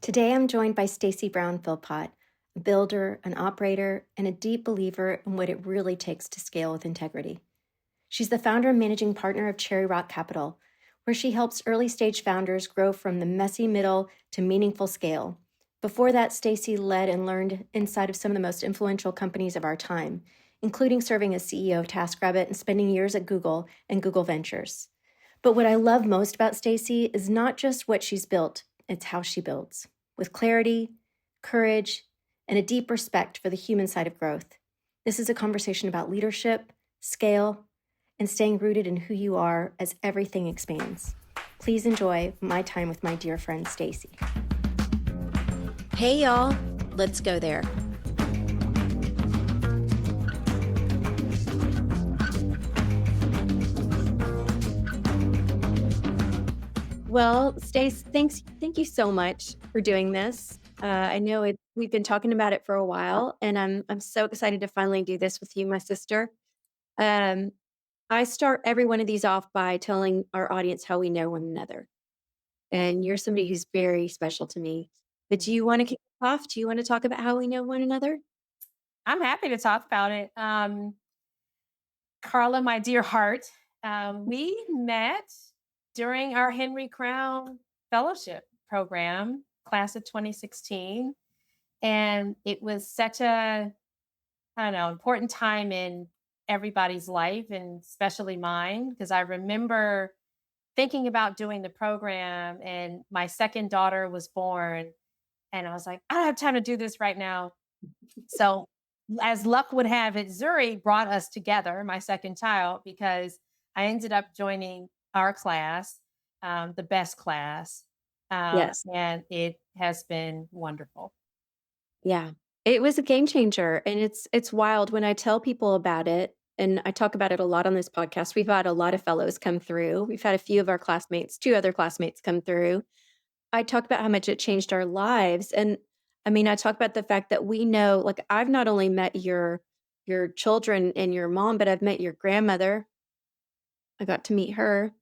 Today I'm joined by Stacy Brown Philpot, a builder, an operator, and a deep believer in what it really takes to scale with integrity. She's the founder and managing partner of Cherry Rock Capital, where she helps early stage founders grow from the messy middle to meaningful scale. Before that, Stacy led and learned inside of some of the most influential companies of our time, including serving as CEO of TaskRabbit and spending years at Google and Google Ventures. But what I love most about Stacy is not just what she's built, it's how she builds, with clarity, courage, and a deep respect for the human side of growth. This is a conversation about leadership, scale, and staying rooted in who you are as everything expands. Please enjoy my time with my dear friend Stacy. Hey y'all, let's go there. Well, Stace, thank you so much for doing this. I know we've been talking about it for a while, and I'm so excited to finally do this with you, my sister. Um, I start every one of these off by telling our audience how we know one another, and you're somebody who's very special to me. But do you want to kick it off? Do you want to talk about how we know one another? I'm happy to talk about it. Carla, my dear heart, we met during our Henry Crown Fellowship program, class of 2016. And it was such a, I don't know, important time in everybody's life and especially mine, because I remember thinking about doing the program and my second daughter was born. And I was like, I don't have time to do this right now. So, as luck would have it, Zuri brought us together, my second child, because I ended up joining our class, the best class, Yes. and it has been wonderful. Yeah. It was a game changer, and it's wild when I tell people about it, and I talk about it a lot on this podcast. We've had a lot of fellows come through. We've had a few of our classmates, 2 other classmates come through. I talk about how much it changed our lives, and I mean, I talk about the fact that we know, like, I've not only met your children and your mom, but I've met your grandmother. I got to meet her,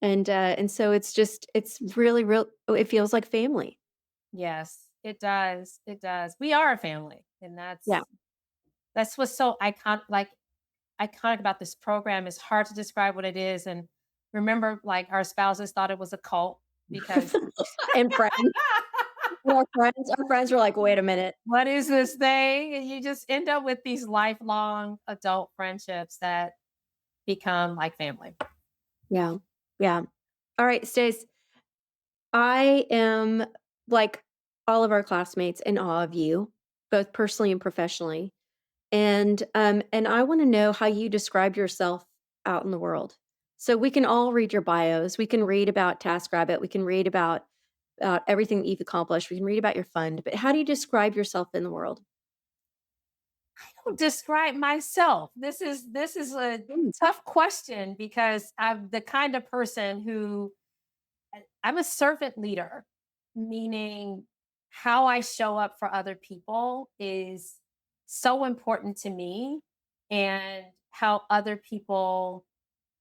and so it's really real. It feels like family. Yes, it does. It does. We are a family, and Yeah. that's what's so iconic about this program. It's hard to describe what it is, and remember, like our spouses thought it was a cult because And friends. Our friends were like, "Wait a minute." what is this thing? And you just end up with these lifelong adult friendships that become like family. Yeah. Yeah. All right, Stace, I am, like all of our classmates, in awe of you, both personally and professionally. And I wanna know how you describe yourself out in the world. So we can all read your bios. We can read about TaskRabbit. We can read about everything that you've accomplished. We can read about your fund, but how do you describe yourself in the world? I don't describe myself. This is a Mm. tough question because I'm the kind of person who I'm a servant leader, meaning how I show up for other people is so important to me and how other people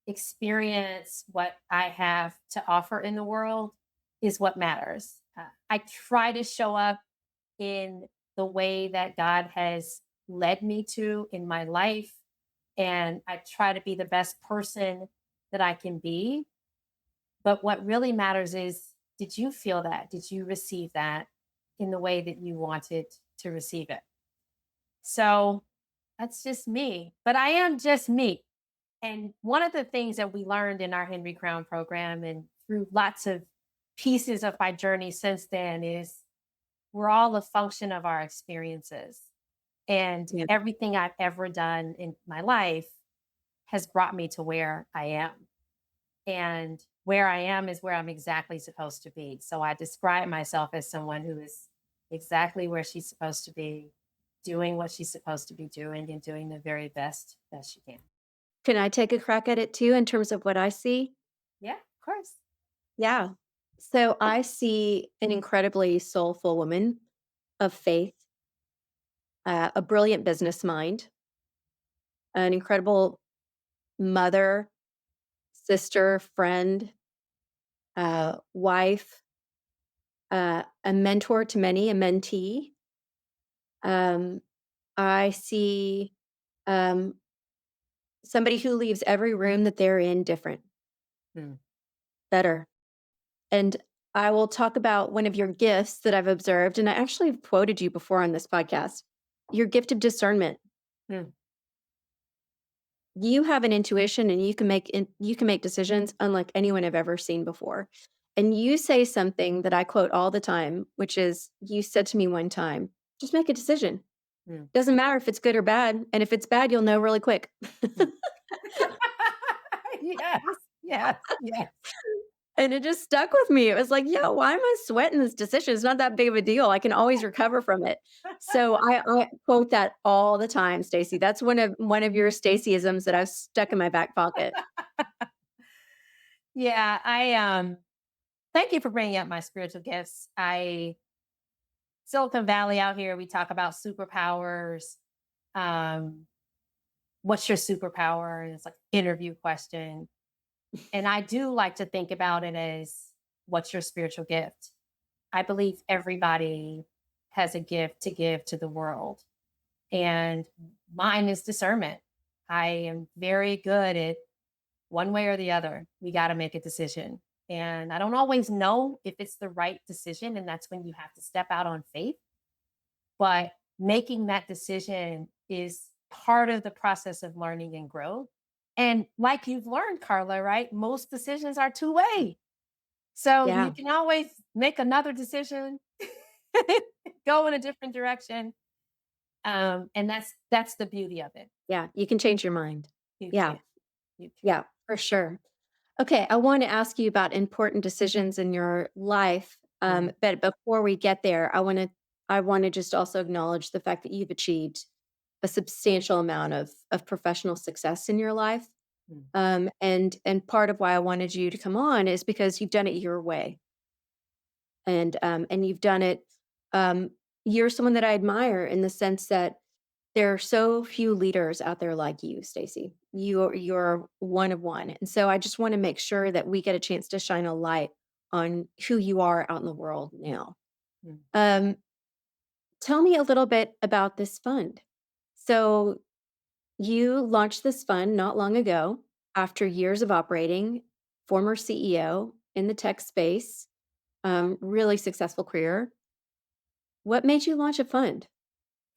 experience what I have to offer in the world is what matters. I try to show up in the way that God has led me to in my life. And I try to be the best person that I can be. But what really matters is, did you feel that? Did you receive that in the way that you wanted to receive it? So that's just me. But I am just me. And one of the things that we learned in our Henry Crown program and through lots of pieces of my journey since then is we're all a function of our experiences. And Yeah. everything I've ever done in my life has brought me to where I am. And where I am is where I'm exactly supposed to be. So I describe myself as someone who is exactly where she's supposed to be, doing what she's supposed to be doing and doing the very best that she can. Can I take a crack at it too in terms of what I see? Yeah, of course. Yeah. So I see an incredibly soulful woman of faith, a brilliant business mind, an incredible mother, sister, friend, wife, a mentor to many, a mentee. Um, I see um, somebody who leaves every room that they're in different, Mm, better. And I will talk about one of your gifts that I've observed, and I actually have quoted you before on this podcast. Your gift of discernment. mm, You have an intuition, and you can make decisions unlike anyone I've ever seen before. And you say something that I quote all the time, which is you said to me one time, "Just make a decision. mm, Doesn't matter if it's good or bad, and if it's bad, you'll know really quick." mm. Yes, yes, yes. And it just stuck with me. It was like, "Yo, why am I sweating this decision? It's not that big of a deal. I can always recover from it." So I quote that all the time, Stacy. That's one of your Stacyisms that I've stuck in my back pocket. Yeah, thank you for bringing up my spiritual gifts. I Silicon Valley out here, we talk about superpowers. Um, what's your superpower? And it's like interview question. And I do like to think about it as what's your spiritual gift? I believe everybody has a gift to give to the world. And mine is discernment. I am very good at one way or the other. We got to make a decision. And I don't always know if it's the right decision. And that's when you have to step out on faith. But making that decision is part of the process of learning and growth. And like you've learned, Carla, right? Most decisions are two-way. So you Yeah, can always make another decision, go in a different direction. And that's the beauty of it. yeah, you can change your mind. You Yeah, can. You can. yeah, for sure. Okay, I wanna ask you about important decisions in your life, Mm, but before we get there, I wanna just also acknowledge the fact that you've achieved a substantial amount of professional success in your life, mm, and part of why I wanted you to come on is because you've done it your way, and you've done it, um you're someone that I admire in the sense that there are so few leaders out there like you, Stacy. You're one of one. And so I just want to make sure that we get a chance to shine a light on who you are out in the world now. mm. Um, Tell me a little bit about this fund. So you launched this fund not long ago after years of operating, former CEO in the tech space, really successful career. What made you launch a fund?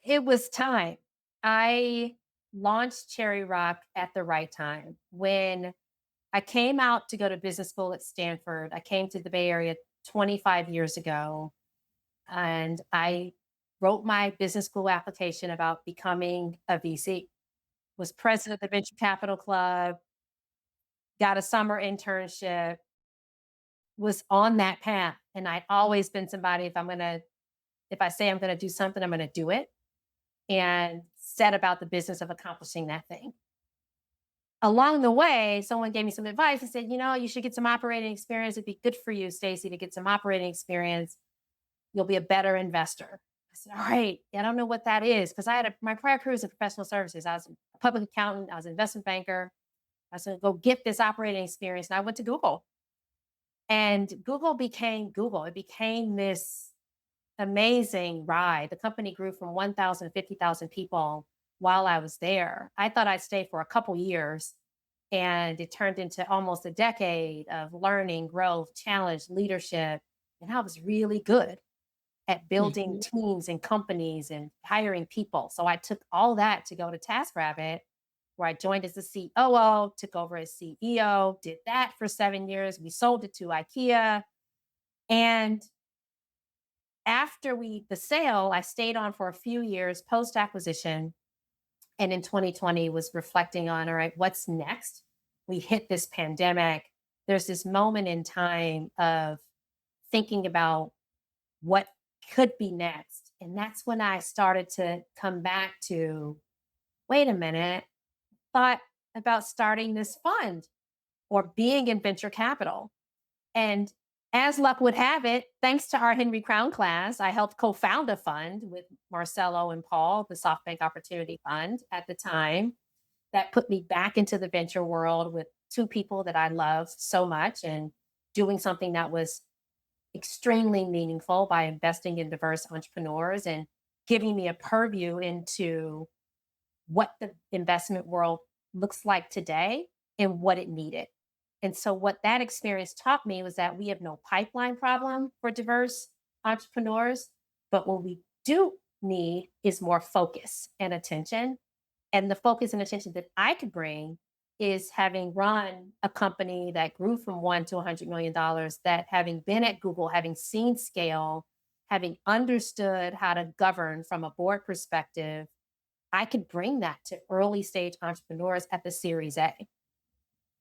It was time. I launched Cherry Rock at the right time. When I came out to go to business school at Stanford, I came to the Bay Area 25 years ago, and I wrote my business school application about becoming a VC. Was president of the Venture Capital Club, got a summer internship, was on that path. And I'd always been somebody, if I say I'm gonna do something, I'm gonna do it, and set about the business of accomplishing that thing. Along the way, someone gave me some advice and said, you should get some operating experience. It'd be good for you, Stacy, to get some operating experience. You'll be a better investor. I said, all right. I don't know what that is because my prior career was in professional services. I was a public accountant. I was an investment banker. I said, go get this operating experience. And I went to Google, and Google became Google. It became this amazing ride. The company grew from 1,000 to 50,000 people while I was there. I thought I'd stay for a couple years, and it turned into almost a decade of learning, growth, challenge, leadership. And I was really good at building Mhm. teams and companies and hiring people. So I took all that to go to TaskRabbit, where I joined as the COO, took over as CEO, did that for 7 years. We sold it to IKEA. And after the sale, I stayed on for a few years post acquisition. And in 2020 was reflecting on, all right, what's next? We hit this pandemic. There's this moment in time of thinking about what could be next. And that's when I started to come back to, wait a minute, thought about starting this fund or being in venture capital. And as luck would have it, thanks to our Henry Crown class, I helped co found a fund with Marcelo and Paul, the SoftBank Opportunity Fund at the time. That put me back into the venture world with two people that I love so much and doing something that was extremely meaningful by investing in diverse entrepreneurs and giving me a purview into what the investment world looks like today and what it needed. And so, what that experience taught me was that we have no pipeline problem for diverse entrepreneurs, but what we do need is more focus and attention. And the focus and attention that I could bring is having run a company that grew from one to $100 million, that having been at Google, having seen scale, having understood how to govern from a board perspective, I could bring that to early stage entrepreneurs at the Series A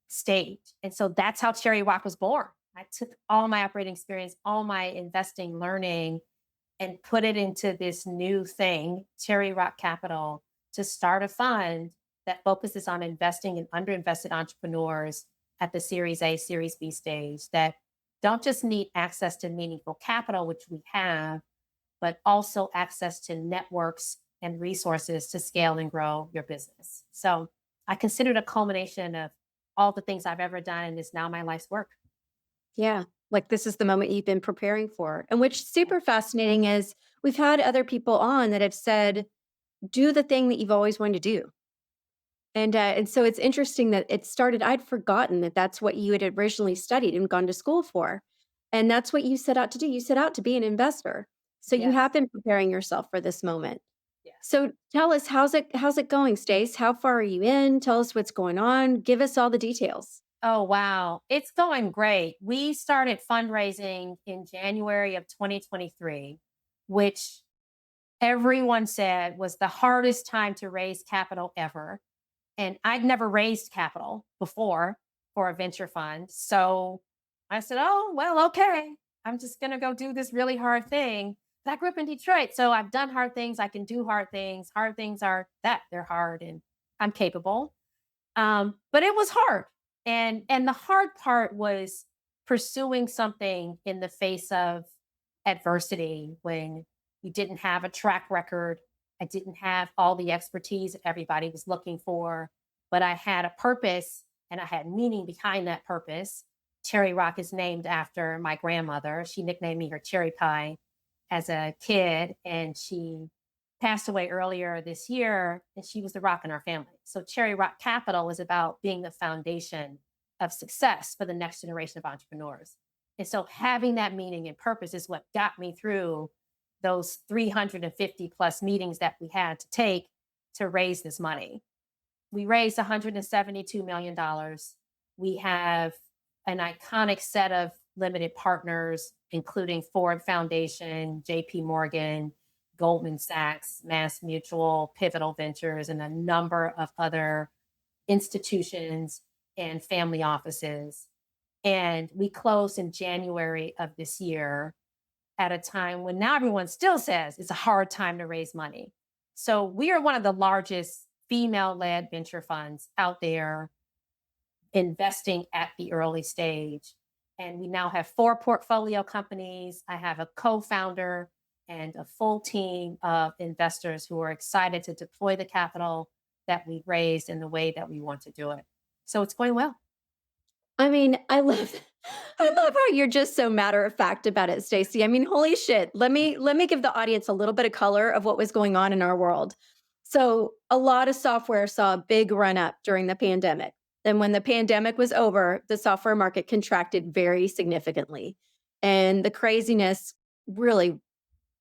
stage. And so that's how Cherry Rock was born. I took all my operating experience, all my investing learning, and put it into this new thing, Cherry Rock Capital, to start a fund that focuses on investing in underinvested entrepreneurs at the Series A, Series B stage that don't just need access to meaningful capital, which we have, but also access to networks and resources to scale and grow your business. So I consider it a culmination of all the things I've ever done, and it's now my life's work. Yeah. Like this is the moment you've been preparing for. And which super fascinating is we've had other people on that have said, do the thing that you've always wanted to do. And so it's interesting that it started. I'd forgotten that that's what you had originally studied and gone to school for, and that's what you set out to do. You set out to be an investor, so you have Yes. been preparing yourself for this moment. Yes. So tell us, how's it going, Stace? How far are you in? Tell us what's going on. Give us all the details. Oh, wow. It's going great. We started fundraising in January of 2023, which everyone said was the hardest time to raise capital ever. And I'd never raised capital before for a venture fund. So I said, oh, well, okay. I'm just going to go do this really hard thing. But I grew up in Detroit. So I've done hard things. I can do hard things. Hard things are that they're hard and I'm capable. But it was hard. And the hard part was pursuing something in the face of adversity when you didn't have a track record. I didn't have all the expertise that everybody was looking for, but I had a purpose and I had meaning behind that purpose. Cherry Rock is named after my grandmother. She nicknamed me her cherry pie as a kid, and she passed away earlier this year, and she was the rock in our family. So Cherry Rock Capital is about being the foundation of success for the next generation of entrepreneurs. And so having that meaning and purpose is what got me through those 350 plus meetings that we had to take to raise this money. We raised $172 million. We have an iconic set of limited partners, including Ford Foundation, JP Morgan, Goldman Sachs, Mass Mutual, Pivotal Ventures, and a number of other institutions and family offices. And we closed in January of this year at a time when now everyone still says it's a hard time to raise money. So we are one of the largest female led venture funds out there investing at the early stage. And we now have 4 portfolio companies. I have a co founder and a full team of investors who are excited to deploy the capital that we raised in the way that we want to do it. So it's going well. I mean, I love how you're just so matter of fact about it, Stacey. I mean, holy shit. Let me give the audience a little bit of color of what was going on in our world. So, a lot of software saw a big run up during the pandemic. Then when the pandemic was over, the software market contracted very significantly. And the craziness really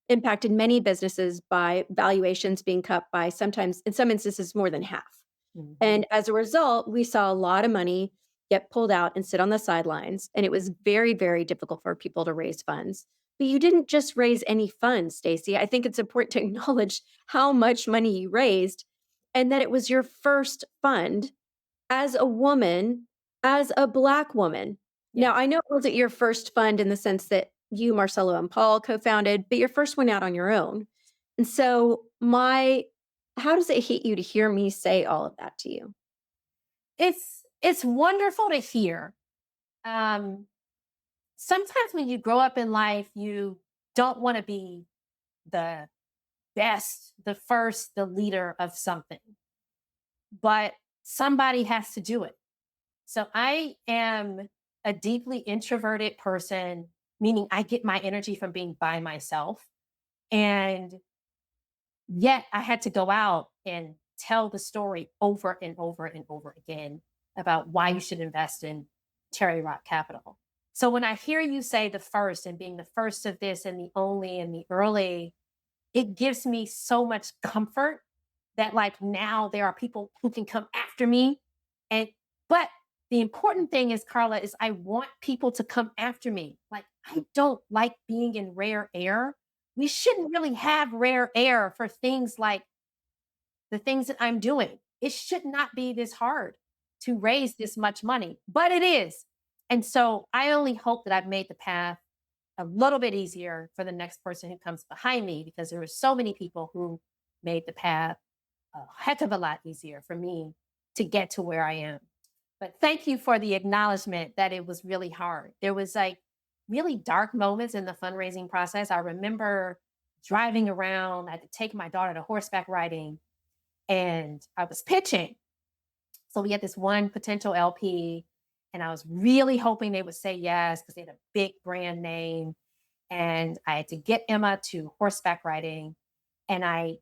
impacted many businesses by valuations being cut by sometimes in some instances more than half. Mhm. And as a result, we saw a lot of money get pulled out and sit on the sidelines. And it was very, very difficult for people to raise funds. But you didn't just raise any funds, Stacey. I think it's important to acknowledge how much money you raised and that it was your first fund as a woman, as a Black woman. Now, Yes. I know it wasn't your first fund in the sense that you, Marcelo, and Paul co founded, but your first one out on your own. And so, how does it hit you to hear me say all of that to you? It's wonderful to hear. Um, Sometimes when you grow up in life, you don't want to be the best, the first, the leader of something, but somebody has to do it. So I am a deeply introverted person. meaning I get my energy from being by myself. And yet I had to go out and tell the story over and over and over again about why you should invest in Cherry Rock Capital. So when I hear you say the first and being the first of this and the only and the early, it gives me so much comfort that like now there are people who can come after me. And but the important thing is, Carla, is I want people to come after me. Like I don't like being in rare air. We shouldn't really have rare air for things like the things that I'm doing. It should not be this hard to raise this much money, but it is. And so I only hope that I've made the path a little bit easier for the next person who comes behind me because there were so many people who made the path a heck of a lot easier for me to get to where I am. But thank you for the acknowledgement that it was really hard. There was like really dark moments in the fundraising process. I remember driving around, I had to take my daughter to horseback riding and I was pitching. So we had this one potential LP, and I was really hoping they would say yes because they had a big brand name. And I had to get Emma to horseback riding. And I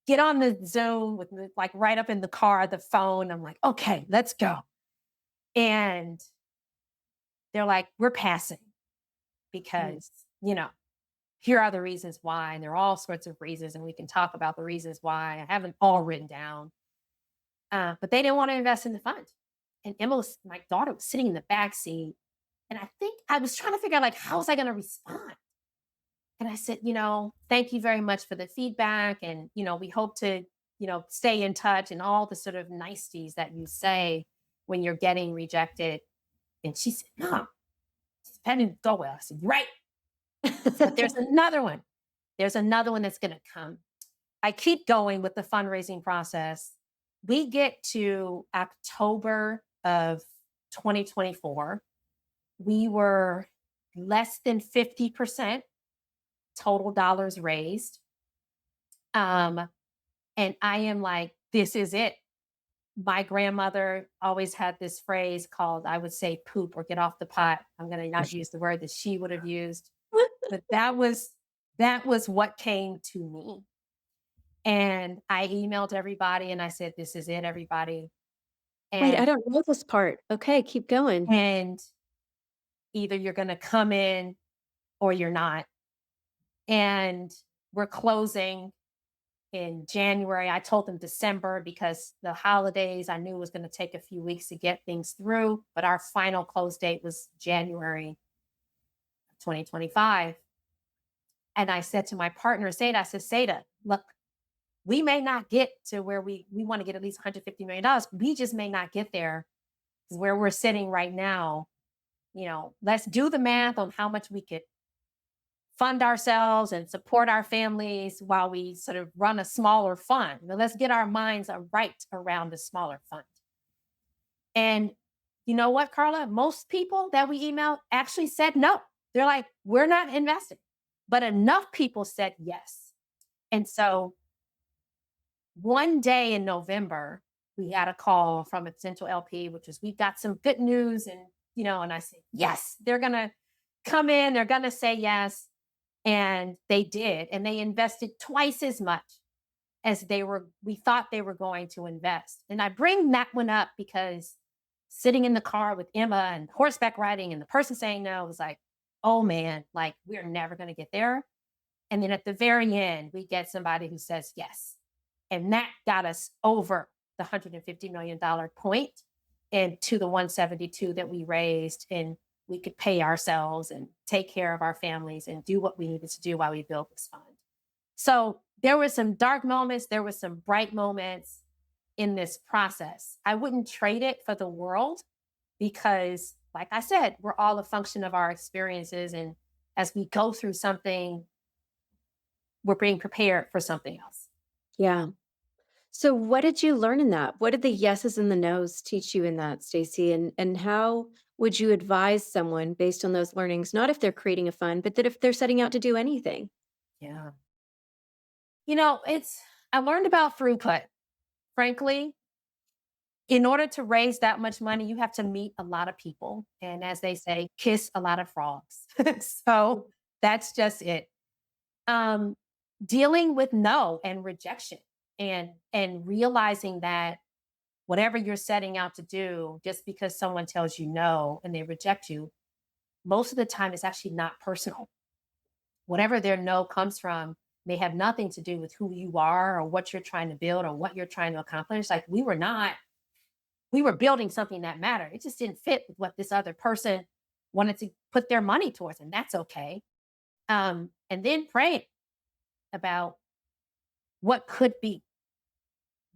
get on the Zoom with like right up in the car, the phone. I'm like, okay, let's go. And they're like, we're passing Mm. because, here are the reasons why. And there are all sorts of reasons. And we can talk about the reasons why. I haven't all written down. But they didn't want to invest in the fund. And Emma was, my daughter was sitting in the back seat. And I think I was trying to figure out like, how was I going to respond? And I said, thank you very much for the feedback. And, we hope to, stay in touch and all the sort of niceties that you say when you're getting rejected. And she said, Mom, that didn't go well. I said, "You're right. But there's another one. There's another one that's going to come." I keep going with the fundraising process. We get to October of 2024. We were less than 50% total dollars raised. Um, and I am like, this is it. My grandmother always had this phrase called, I would say, poop or get off the pot. I'm going to not use the word that she would have used, but that was what came to me. And I emailed everybody and I said, this is it, everybody. Wait, I And don't know this part. Okay, keep going. and either you're going to come in or you're not. And we're closing in January. I told them December because the holidays I knew was going to take a few weeks to get things through, but our final close date was January 2025. And I said to my partner, Seda, I said, Seda, look, we may not get to where we want to get at least $150 million. We just may not get there because where we're sitting right now, let's do the math on how much we could fund ourselves and support our families while we sort of run a smaller fund. But let's get our minds right around the smaller fund. And you know what, Carla? Most people that we emailed actually said no. They're like, we're not investing. But enough people said yes. And so one day in November, we had a call from a potential LP, which is we've got some good news. And I said, yes, they're going to come in, they're going to say yes. And they did. And they invested twice as much as we thought they were going to invest. And I bring that one up because sitting in the car with Emma and horseback riding and the person saying no was like, oh man, like we're never going to get there. And then at the very end, we get somebody who says yes. And that got us over the $150 million point and to the 172 that we raised. And we could pay ourselves and take care of our families and do what we needed to do while we built this fund. So there were some dark moments, there were some bright moments in this process. I wouldn't trade it for the world because, like I said, we're all a function of our experiences. And as we go through something, we're being prepared for something else. Yeah. So what did you learn in that? What did the yeses and the nos teach you in that, Stacy? And how would you advise someone based on those learnings, not if they're creating a fund, but that if they're setting out to do anything? Yeah. I learned about throughput. Frankly, In order to raise that much money, you have to meet a lot of people. And as they say, kiss a lot of frogs. So that's just it. Um, Dealing with no and rejection and realizing that whatever you're setting out to do, just because someone tells you no and they reject you, most of the time it's actually not personal. Whatever their no comes from may have nothing to do with who you are or what you're trying to build or what you're trying to accomplish. Like we were building something that mattered. It just didn't fit with what this other person wanted to put their money towards, and that's okay. And then pray about what could be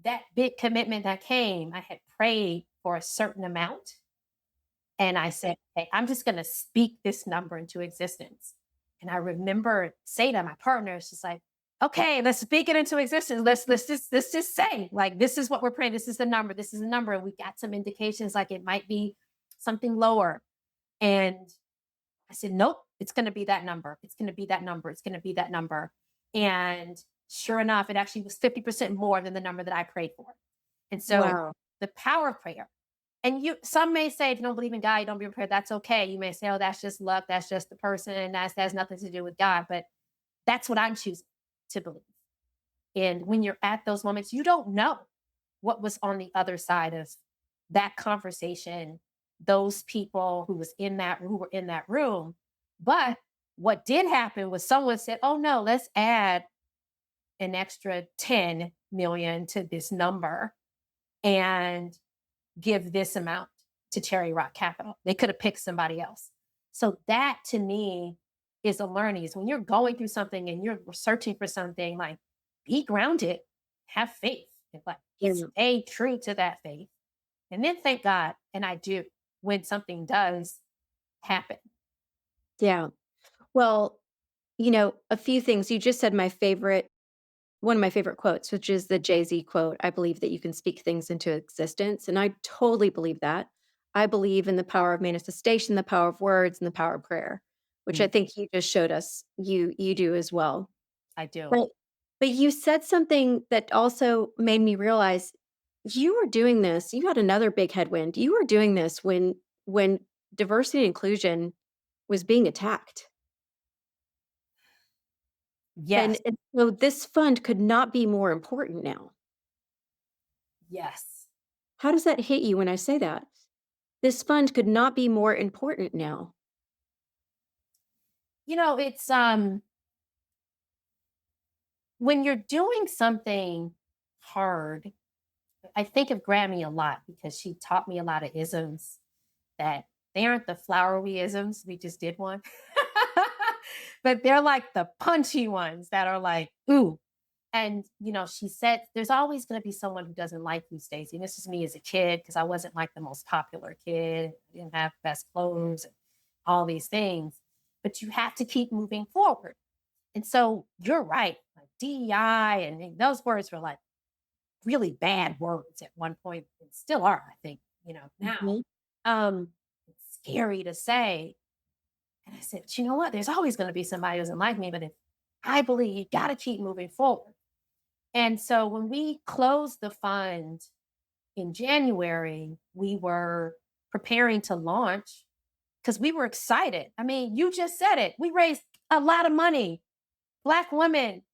that big commitment that came. I had prayed for a certain amount, and I said, "Hey, I'm just going to speak this number into existence." And I remember saying to my partner, "It's just like, okay, let's speak it into existence. Let's just say, like, this is what we're praying. This is the number. This is the number." And we got some indications, like it might be something lower. And I said, "Nope, it's going to be that number. It's going to be that number. It's going to be that number." And sure enough, it actually was 50% more than the number that I prayed for. And so Wow. the power of prayer. And some may say, if you don't believe in God, you don't believe in prayer, that's okay. You may say, oh, that's just luck, that's just the person, that has nothing to do with God. But that's what I'm choosing to believe. And when you're at those moments, you don't know what was on the other side of that conversation, those people who were in that room. But what did happen was someone said, "Oh no, let's add an extra 10 million to this number and give this amount to Cherry Rock Capital." They could have picked somebody else. So that to me is a learning is when you're going through something and you're searching for something, like be grounded, have faith, and like Yeah. stay true to that faith. And then thank God, and I do when something does happen. Yeah. Well, a few things. You just said one of my favorite quotes, which is the Jay-Z quote, "I believe that you can speak things into existence." And I totally believe that. I believe in the power of manifestation, the power of words, and the power of prayer, which I Mm, think you just showed us you do as well. I do. But but you said something that also made me realize you were doing this. You had another big headwind. You were doing this when diversity and inclusion was being attacked. Yes. And so this fund could not be more important now. Yes. How does that hit you when I say that? This fund could not be more important now. It's when you're doing something hard, I think of Grammy a lot because she taught me a lot of isms that they aren't the flowery isms. We just did one. But they're like the punchy ones that are like, ooh. And, she said, there's always going to be someone who doesn't like you, Stacey. And this is me as a kid because I wasn't like the most popular kid. I didn't have best clothes and all these things. But you have to keep moving forward. And so you're right. Like DEI and those words were like really bad words at one point and still are, I think, now. Mhm. It's scary to say. And I said, but you know what? There's always going to be somebody who doesn't like me, but if I believe you got to keep moving forward. And so when we closed the fund in January, we were preparing to launch because we were excited. I mean, you just said it. We raised a lot of money. Black women.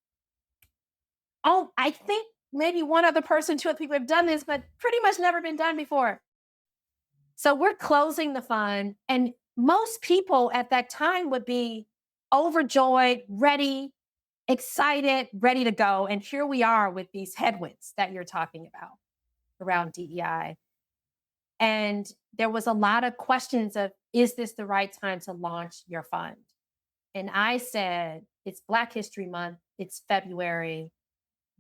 Oh, I think maybe one other person, two other people have done this, but pretty much never been done before. So we're closing the fund, and most people at that time would be overjoyed, ready, excited, ready to go. And here we are with these headwinds that you're talking about around DEI. And there was a lot of questions of, is this the right time to launch your fund? And I said, it's Black History Month, it's February.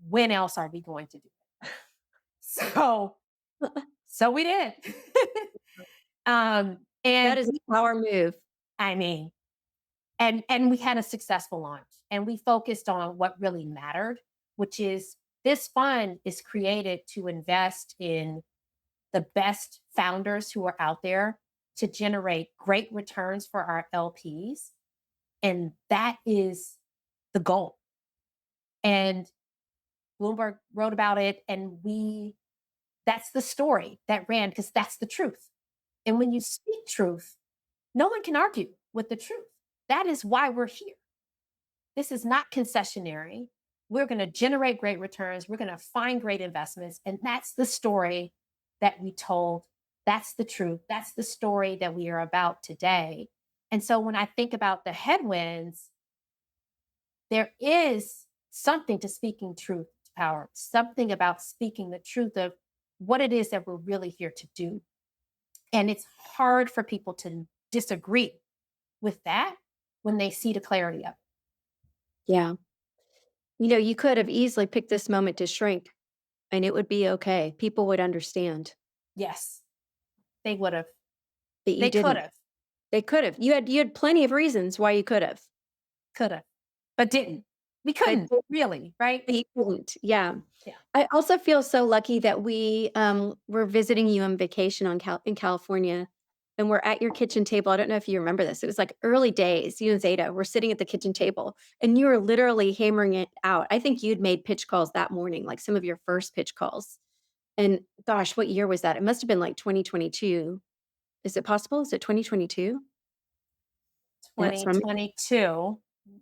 When else are we going to do it? So, so we did. That And is a power move. I mean, and we had a successful launch and we focused on what really mattered, which is this fund is created to invest in the best founders who are out there to generate great returns for our LPs. And that is the goal. And Bloomberg wrote about it, and we That's the story that ran because that's the truth. And when you speak truth, no one can argue with the truth. That is why we're here. This is not concessionary. We're going to generate great returns. We're going to find great investments. And that's the story that we told. That's the truth. That's the story that we are about today. And so when I think about the headwinds, there is something to speaking truth to power, something about speaking the truth of what it is that we're really here to do. And it's hard for people to disagree with that when they see the clarity of it. Yeah. You could have easily picked this moment to shrink and it would be okay. People would understand, Yes, they would have. but you They could didn't. have, They could have. You had plenty of reasons why you could have, could have, but didn't. We but couldn't really, right? you couldn't. Yeah. Yeah. I also feel so lucky that we were visiting you on vacation in California, and we're at your kitchen table. I don't know if you remember this. It was like early days. You and Zeta were sitting at the kitchen table, and you were literally hammering it out. I think you'd made pitch calls that morning, like some of your first pitch calls. And gosh, what year was that? It must have been like 2022. Is it possible? Is it 2022? That's from 2022.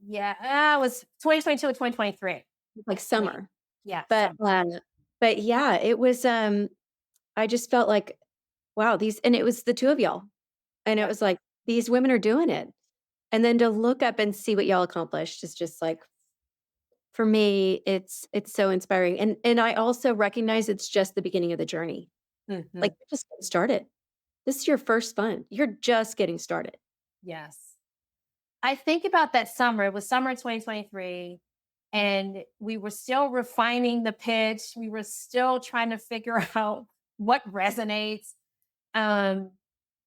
Yeah, it was 2022 or 2023. like Wait, summer. yeah, But some. but yeah, it was. I just felt like, wow, and it was the two of y'all. And it Yep. was like, these women are doing it. And then to look up and see what y'all accomplished is just like, for me, it's so inspiring. And I also recognize it's just the beginning of the journey. Like Mhm. you're just getting started. This is your first fund. You're just getting started. Yes. I think about that summer. It was summer 2023, and we were still refining the pitch. We were still trying to figure out what resonates. Um,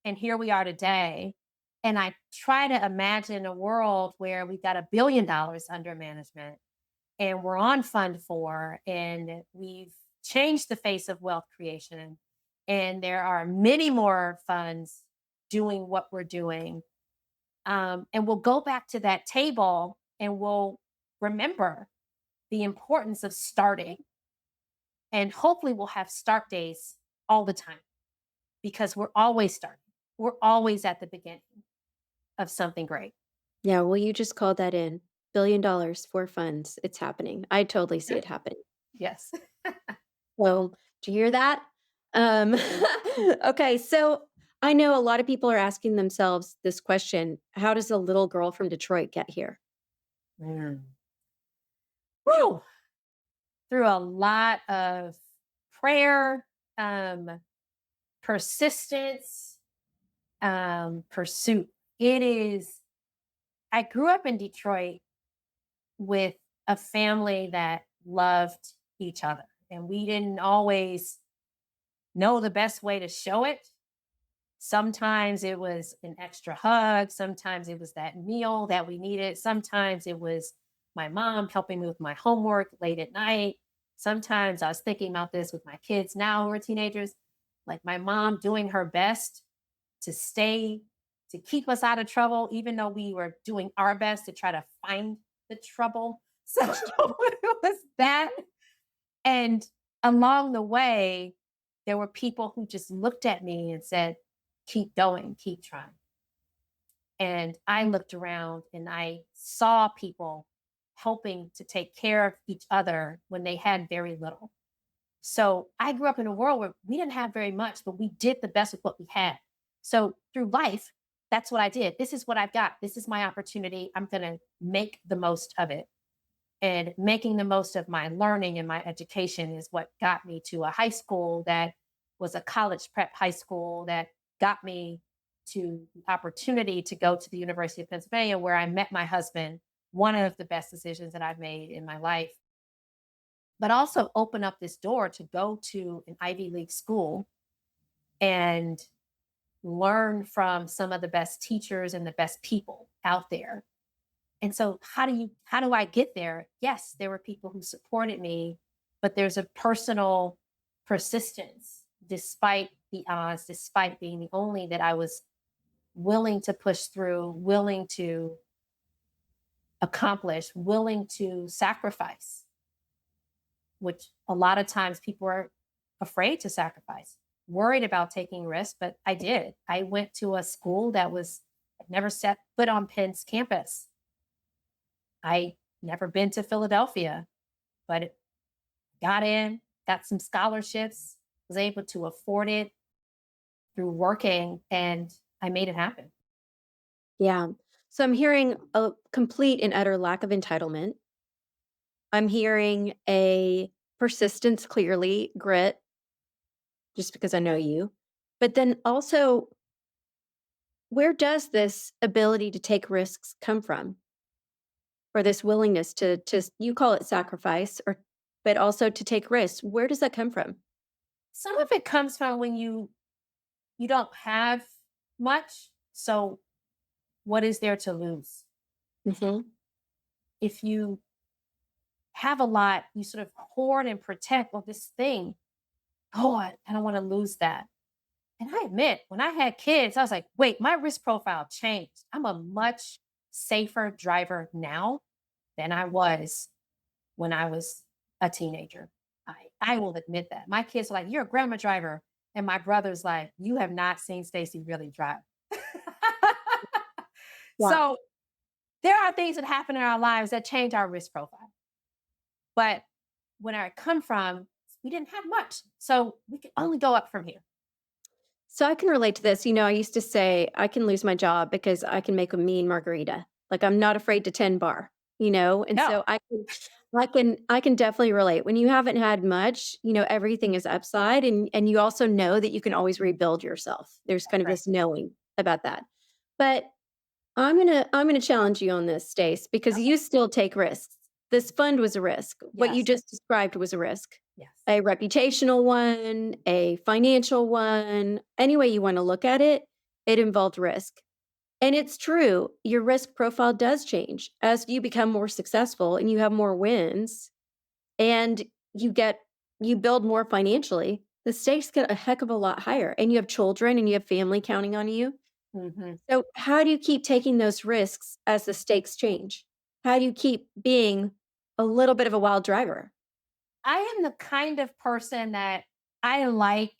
and here we are today. And I try to imagine a world where we got $1 billion under management and we're on fund four and we've changed the face of wealth creation. And there are many more funds doing what we're doing, and we'll go back to that table and we'll remember the importance of starting. And hopefully, we'll have start days all the time because we're always starting. We're always at the beginning of something great. Yeah, well, you just called that in. $1 billion for funds. It's happening. I totally see it happening. Yes. So, do you hear that? Um, okay, so I know a lot of people are asking themselves this question: how does a little girl from Detroit get here? Mm. Woo! Through a lot of prayer, um, persistence, pursuit. It is, I grew up in Detroit with a family that loved each other. And we didn't always know the best way to show it. Sometimes it was an extra hug. Sometimes it was that meal that we needed. Sometimes it was my mom helping me with my homework late at night. Sometimes I was thinking about this with my kids now who are teenagers, like my mom doing her best to stay, to keep us out of trouble, even though we were doing our best to try to find the trouble. So it was that. And along the way, there were people who just looked at me and said, keep going, keep trying. And I looked around and I saw people helping to take care of each other when they had very little. So I grew up in a world where we didn't have very much, but we did the best with what we had. So through life, that's what I did. This is what I've got. This is my opportunity. I'm going to make the most of it. And making the most of my learning and my education is what got me to a high school that was a college prep high school that got me to the opportunity to go to the University of Pennsylvania, where I met my husband, one of the best decisions that I've made in my life, but also open up this door to go to an Ivy League school and learn from some of the best teachers and the best people out there. And so how do I get there? Yes, there were people who supported me, but there's a personal persistence despite the odds, despite being the only, that I was willing to push through, willing to accomplish, willing to sacrifice, which a lot of times people are afraid to sacrifice, worried about taking risks, but I did. I went to a school that was I'd never set foot on Penn's campus. I never been to Philadelphia, but got in, got some scholarships, was able to afford it through working, and I made it happen. Yeah. So I'm hearing a complete and utter lack of entitlement. I'm hearing a persistence, clearly, grit, just because I know you. But then also, where does this ability to take risks come from? Or this willingness to you call it sacrifice or but also to take risks. Where does that come from? Some of it comes from when you don't have much, so what is there to lose? Mhm. If you have a lot, you sort of hoard and protect, well, this thing, oh, I don't want to lose that. And I admit, when I had kids, I was like, wait, my risk profile changed. I'm a much safer driver now than I was when I was a teenager. I will admit that. My kids are like, you're a grandma driver. And my brother's like, you have not seen Stacy really drive. Yeah. So there are things that happen in our lives that change our risk profile. But when I come from, we didn't have much. So we could only go up from here. So I can relate to this. I used to say I can lose my job because I can make a mean margarita. Like I'm not afraid to 10 bar, and No, so I can definitely relate. When you haven't had much, everything is upside and you also know that you can always rebuild yourself. There's kind that's of right. this knowing about that. But I'm gonna challenge you on this, Stace, because Okay. you still take risks. This fund was a risk. What you Yes. just described was a risk. Yes. A reputational one, a financial one, any way you wanna look at it, it involved risk. And it's true, your risk profile does change as you become more successful and you have more wins and you get you build more financially, the stakes get a heck of a lot higher, and you have children and you have family counting on you. Mhm. So, how do you keep taking those risks as the stakes change? How do you keep being a little bit of a wild driver? I am the kind of person that I like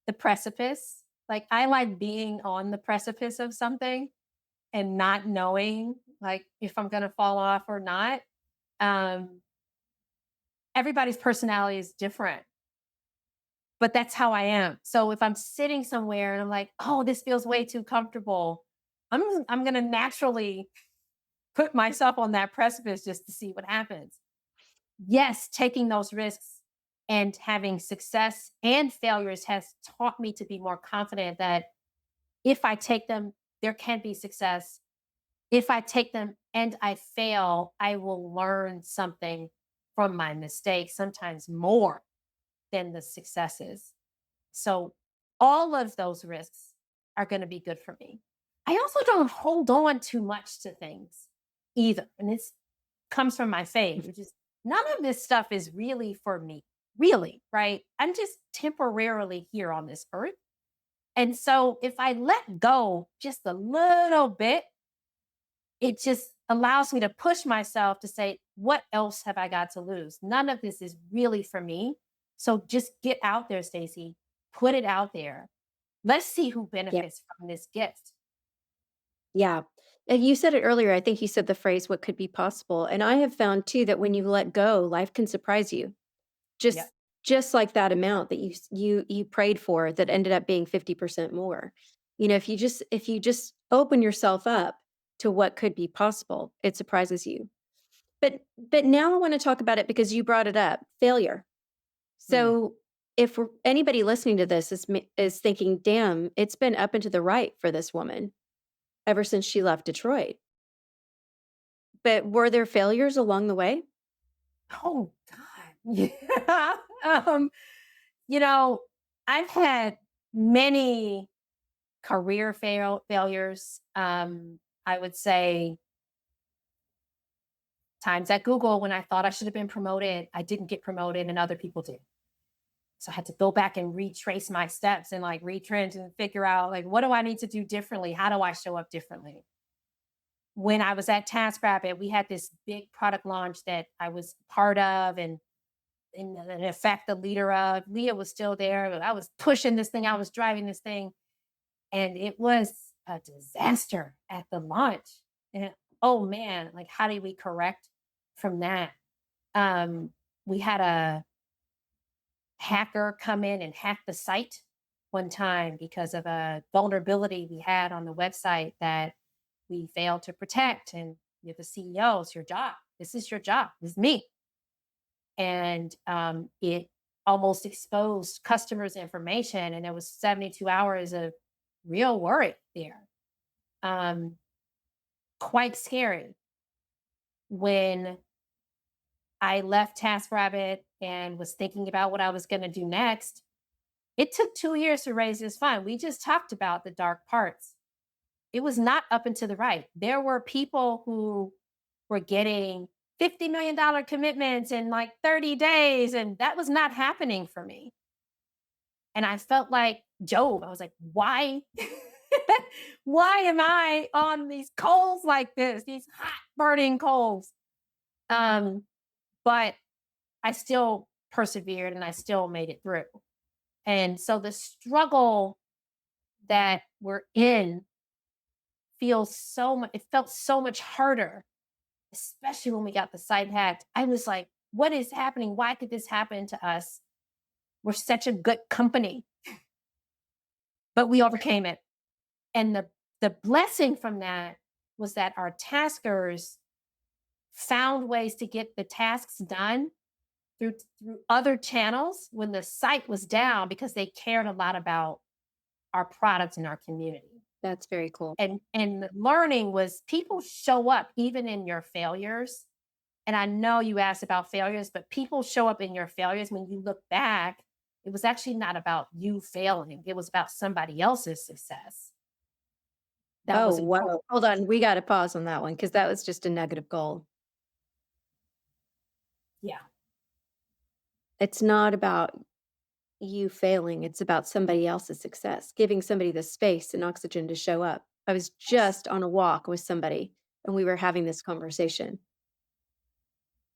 the precipice. Like I like being on the precipice of something and not knowing like if I'm going to fall off or not. Um Everybody's personality is different, but that's how I am. So if I'm sitting somewhere and I'm like, "Oh, this feels way too comfortable." I'm going to naturally put myself on that precipice just to see what happens. Yes, taking those risks and having success and failures has taught me to be more confident that if I take them, there can be success. If I take them and I fail, I will learn something from my mistakes, sometimes more than the successes. So, all of those risks are going to be good for me. I also don't hold on too much to things either. And this comes from my faith, which is none of this stuff is really for me, really, right? I'm just temporarily here on this earth. And so if I let go just a little bit, it just allows me to push myself to say, what else have I got to lose? None of this is really for me. So just get out there, Stacy. Put it out there. Let's see who Yeah. benefits from this gift. Yeah. And you said it earlier. I think you said the phrase, what could be possible. And I have found too that when you let go, life can surprise you. Yep. Just just like that amount that you prayed for that ended up being 50% more. If you just open yourself up to what could be possible, it surprises you. But now I want to talk about it because you brought it up, failure. Mm. So if anybody listening to this is thinking, "Damn, it's been up and to the right for this woman ever since she left Detroit." But were there failures along the way? Oh, God. Yeah. um, you know, I've had many career failures. I would say times at Google when I thought I should have been promoted, I didn't get promoted and other people did. So I had to go back and retrace my steps and like retrench and figure out like what do I need to do differently? How do I show up differently? When I was at TaskRabbit, we had this big product launch that I was part of, and and in fact, the leader of Leah was still there. But I was pushing this thing, I was driving this thing, and it was a disaster at the launch. And oh man, like how do we correct from that? Um, we had a hacker come in and hack the site one time because of a vulnerability we had on the website that we failed to protect. And you're the CEO, it's your job. This is your job. This is me. And it almost exposed customers' information. And there was 72 hours of real worry there. Um, Quite scary. When I left TaskRabbit and was thinking about what I was going to do next, it took 2 years to raise this fund. We just talked about the dark parts. It was not up and to the right. There were people who were getting $50 million commitments in like 30 days, and that was not happening for me. And I felt like Job. I was like, why? Why am I on these coals like this, these hot burning coals? Um, but I still persevered and I still made it through. And so the struggle that we're in feels so much, it felt so much harder, especially when we got the site hacked. I was like, what is happening? Why could this happen to us? We're such a good company, but we overcame it. And the blessing from that was that our taskers found ways to get the tasks done through other channels when the site was down because they cared a lot about our products and our community. That's very cool. And the learning was people show up even in your failures. And I know you asked about failures, but people show up in your failures. When you look back, it was actually not about you failing. It was about somebody else's success. That Oh, was important. wow. Hold on. We got to pause on that one because that was just a negative goal. Yeah. It's not about you failing, it's about somebody else's success, giving somebody the space and oxygen to show up. I was Yes. just on a walk with somebody and we were having this conversation.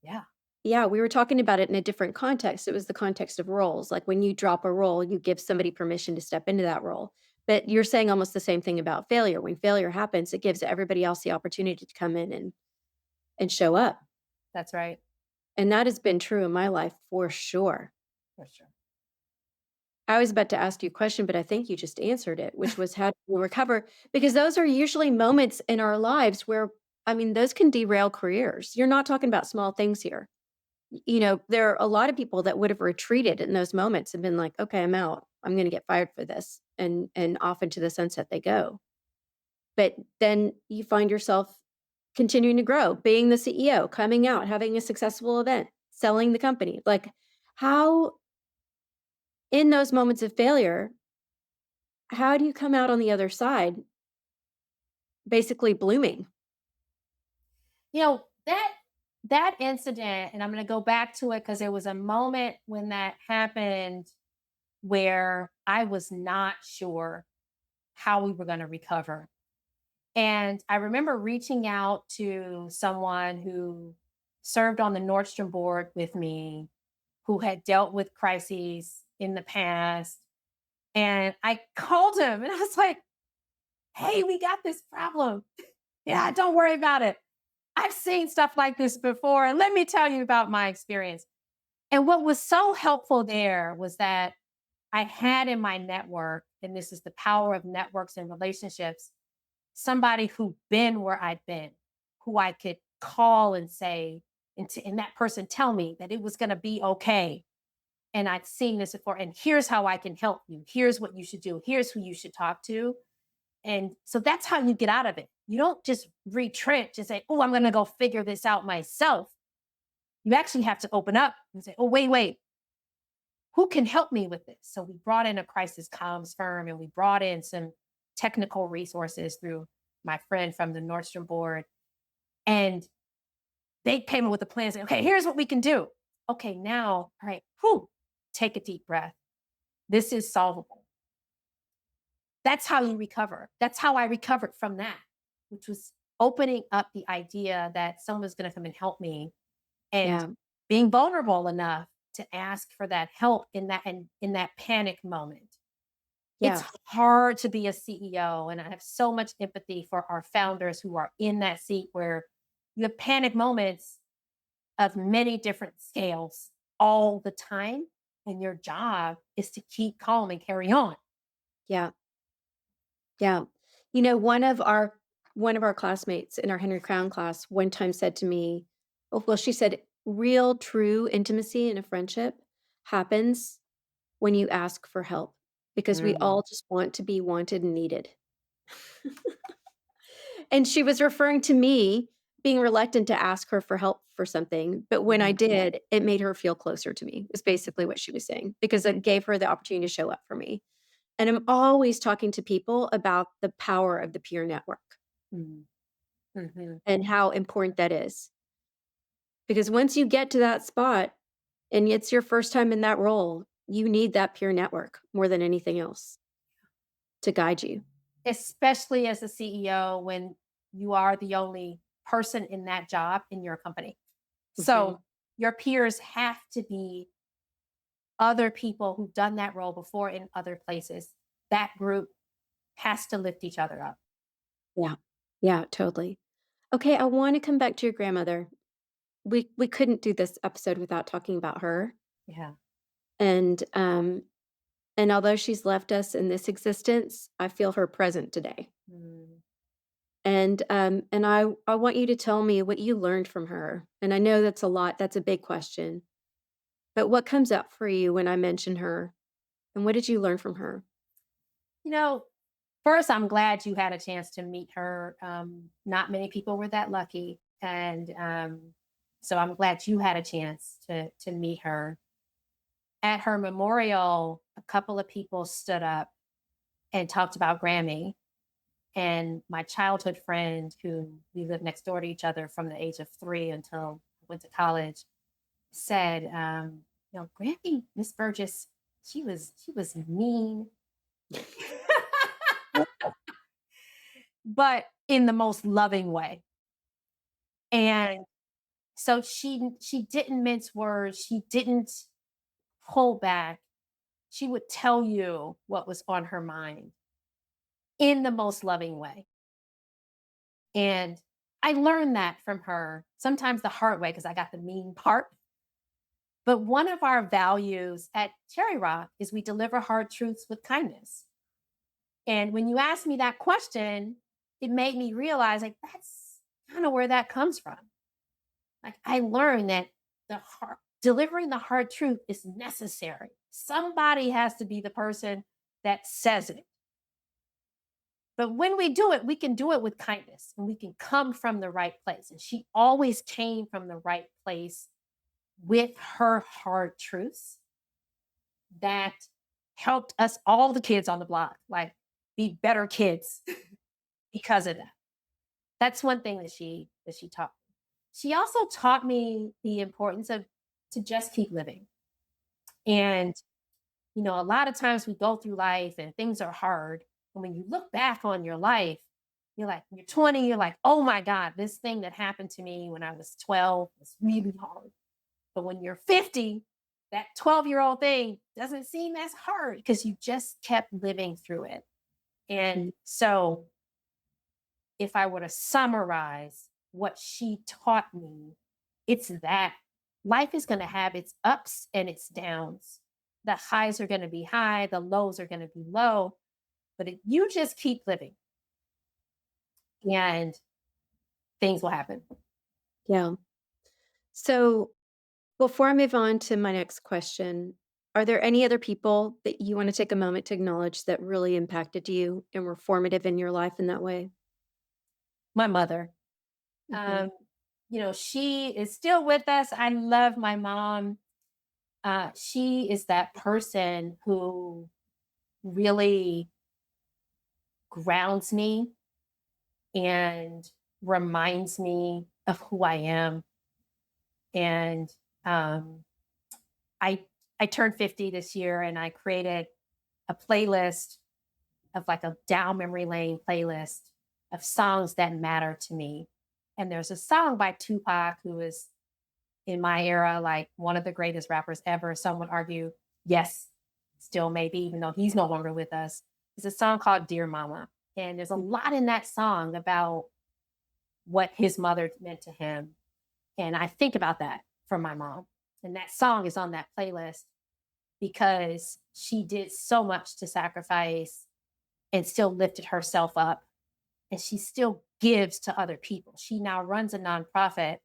Yeah. Yeah, we were talking about it in a different context. It was the context of roles. Like when you drop a role, you give somebody permission to step into that role. But you're saying almost the same thing about failure. When failure happens, it gives everybody else the opportunity to come in and show up. That's right. And that has been true in my life for sure. For sure. I was about to ask you a question, but I think you just answered it, which was how do we recover? Because those are usually moments in our lives where, I mean, those can derail careers. You're not talking about small things here. There are a lot of people that would have retreated in those moments and been like, okay, I'm out. I'm going to get fired for this. And off into the sunset they go. But then you find yourself continuing to grow, being the CEO, coming out, having a successful event, selling the company. Like, how, in those moments of failure, how do you come out on the other side basically blooming? That incident, and I'm going to go back to it because there was a moment when that happened where I was not sure how we were going to recover. And I remember reaching out to someone who served on the Nordstrom board with me, who had dealt with crises in the past. And I called him and I was like, hey, we got this problem. Yeah, don't worry about it. I've seen stuff like this before. And let me tell you about my experience. And what was so helpful there was that I had in my network, and this is the power of networks and relationships, somebody who'd been where I'd been, who I could call and say, and that person tell me that it was going to be okay. And I'd seen this before. And here's how I can help you. Here's what you should do. Here's who you should talk to. And so that's how you get out of it. You don't just retrench and say, oh, I'm going to go figure this out myself. You actually have to open up and say, oh, wait, who can help me with this? So we brought in a crisis comms firm and we brought in some technical resources through my friend from the Nordstrom board. And they came in with a plan and said, okay, here's what we can do. Okay, now, all right, take a deep breath. This is solvable. That's how you recover. That's how I recovered from that, which was opening up the idea that someone's going to come and help me and Yeah. being vulnerable enough to ask for that help in that panic moment. It's Yeah. hard to be a CEO, and I have so much empathy for our founders who are in that seat where you have panic moments of many different scales all the time, and your job is to keep calm and carry on. Yeah. Yeah. One of our classmates in our Henry Crown class one time said to me, oh, well, she said, real true intimacy in a friendship happens when you ask for help because we Mm, all just want to be wanted and needed. And she was referring to me being reluctant to ask her for help for something, but when I mhm, did, it made her feel closer to me, was basically what she was saying, because it gave her the opportunity to show up for me. And I'm always talking to people about the power of the peer network mhm, mhm. and how important that is. Because once you get to that spot and it's your first time in that role, you need that peer network more than anything else to guide you. Especially as a CEO when you are the only person in that job in your company. Mhm. So your peers have to be other people who've done that role before in other places. That group has to lift each other up. Yeah. Yeah, totally. Okay, I wanna come back to your grandmother. We couldn't do this episode without talking about her, Yeah. and, um, and although she's left us in this existence, I feel her present today. Mm. And I want you to tell me what you learned from her, and I know that's a lot, that's a big question, but what comes up for you when I mention her, and what did you learn from her? You know, first, I'm glad you had a chance to meet her. Not many people were that lucky. And so I'm glad you had a chance to meet her. At her memorial, a couple of people stood up and talked about Grammy. And my childhood friend, who we lived next door to each other from the age of 3 until I went to college, said, Grammy, Miss Burgess, she was mean, but in the most loving way. And so she didn't mince words. She didn't pull back. She would tell you what was on her mind in the most loving way. And I learned that from her, sometimes the hard way because I got the mean part. But one of our values at Cherry Rock is we deliver hard truths with kindness. And when you asked me that question, it made me realize like that's kind of where that comes from. Like I learned that delivering the hard truth is necessary. Somebody has to be the person that says it. But when we do it, we can do it with kindness and we can come from the right place. And she always came from the right place with her hard truths that helped us, all the kids on the block, like be better kids because of that. That's one thing that she taught me. She also taught me the importance of to just keep living. And a lot of times we go through life and things are hard. And when you look back on your life, you're 20, you're like, oh my God, this thing that happened to me when I was 12 was really hard. But when you're 50, that 12-year-old thing doesn't seem as hard because you just kept living through it. And Mm, so if I were to summarize what she taught me, it's that life is going to have its ups and its downs. The highs are going to be high, the lows are going to be low, but if you just keep living and things will happen. yeah. So, before I move on to my next question, are there any other people that you wanna take a moment to acknowledge that really impacted you and were formative in your life in that way? My mother, Mhm. um, she is still with us. I love my mom. She is that person who really grounds me and reminds me of who I am. And um, I I turned 50 this year, and I created a playlist of like a down memory lane playlist of songs that matter to me. And there's a song by Tupac who is in my era, like one of the greatest rappers ever. Some would argue, yes, still maybe, even though he's no longer with us. It's a song called Dear Mama. And there's a lot in that song about what his mother meant to him. And I think about that from my mom. And that song is on that playlist because she did so much to sacrifice and still lifted herself up. And she still gives to other people. She now runs a nonprofit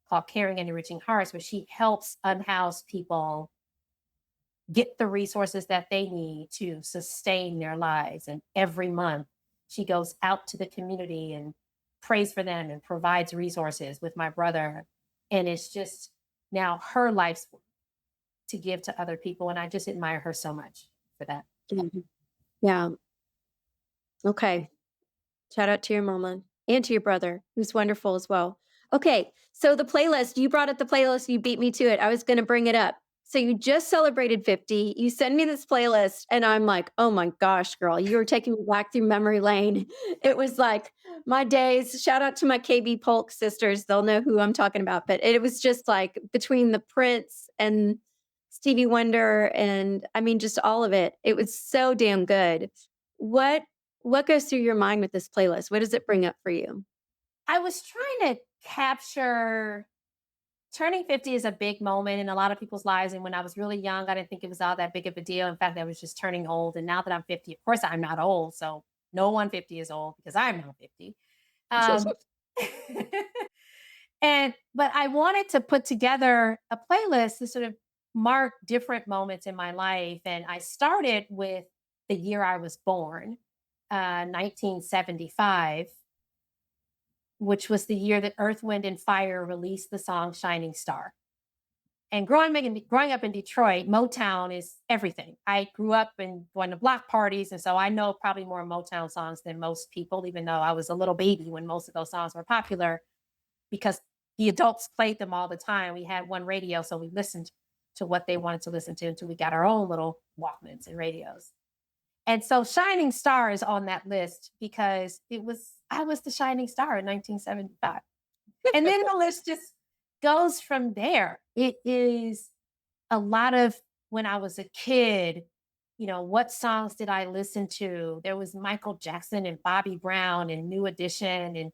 called Caring and Enriching Hearts, where she helps unhoused people get the resources that they need to sustain their lives. And every month, she goes out to the community and prays for them and provides resources with my brother. And it's just now her life's work to give to other people. And I just admire her so much for that. Mhm. Yeah. Okay. Shout out to your mama and to your brother, who's wonderful as well. Okay, so the playlist, you brought up the playlist, you beat me to it. I was going to bring it up. So you just celebrated 50. You send me this playlist, and I'm like, oh my gosh, girl, you were taking me back through memory lane. It was like my days. Shout out to my KB Polk sisters. They'll know who I'm talking about. But it was just like between the Prince and Stevie Wonder, and I mean, just all of it. It was so damn good. What what goes through your mind with this playlist? What does it bring up for you? I was trying to capture turning 50 is a big moment in a lot of people's lives. And when I was really young, I didn't think it was all that big of a deal. In fact, I was just turning old. And now that I'm 50, of course, I'm not old. So no one 50 is old because I'm not 50. Um, but I wanted to put together a playlist to sort of mark different moments in my life. And I started with the year I was born, 1975, which was the year that Earth, Wind, and Fire released the song Shining Star. And growing up in Detroit, Motown is everything. I grew up and going to block parties, and so I know probably more Motown songs than most people, even though I was a little baby when most of those songs were popular because the adults played them all the time. We had one radio, so we listened to what they wanted to listen to until we got our own little Walkmans and radios. And so Shining Star is on that list because I was the shining star in 1975. And then the list just goes from there. It is a lot of when I was a kid, what songs did I listen to? There was Michael Jackson and Bobby Brown and New Edition and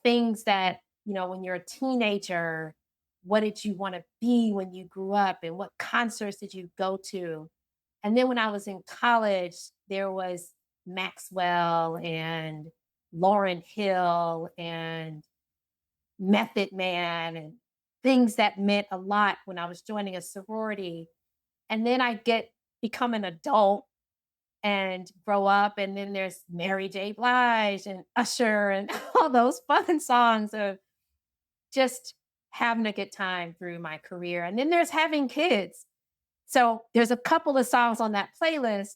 things that, when you're a teenager, what did you want to be when you grew up and what concerts did you go to? And then when I was in college, there was Maxwell and Lauryn Hill and Method Man and things that meant a lot when I was joining a sorority. And then become an adult and grow up. And then there's Mary J. Blige and Usher and all those fun songs of just having a good time through my career. And then there's having kids. So there's a couple of songs on that playlist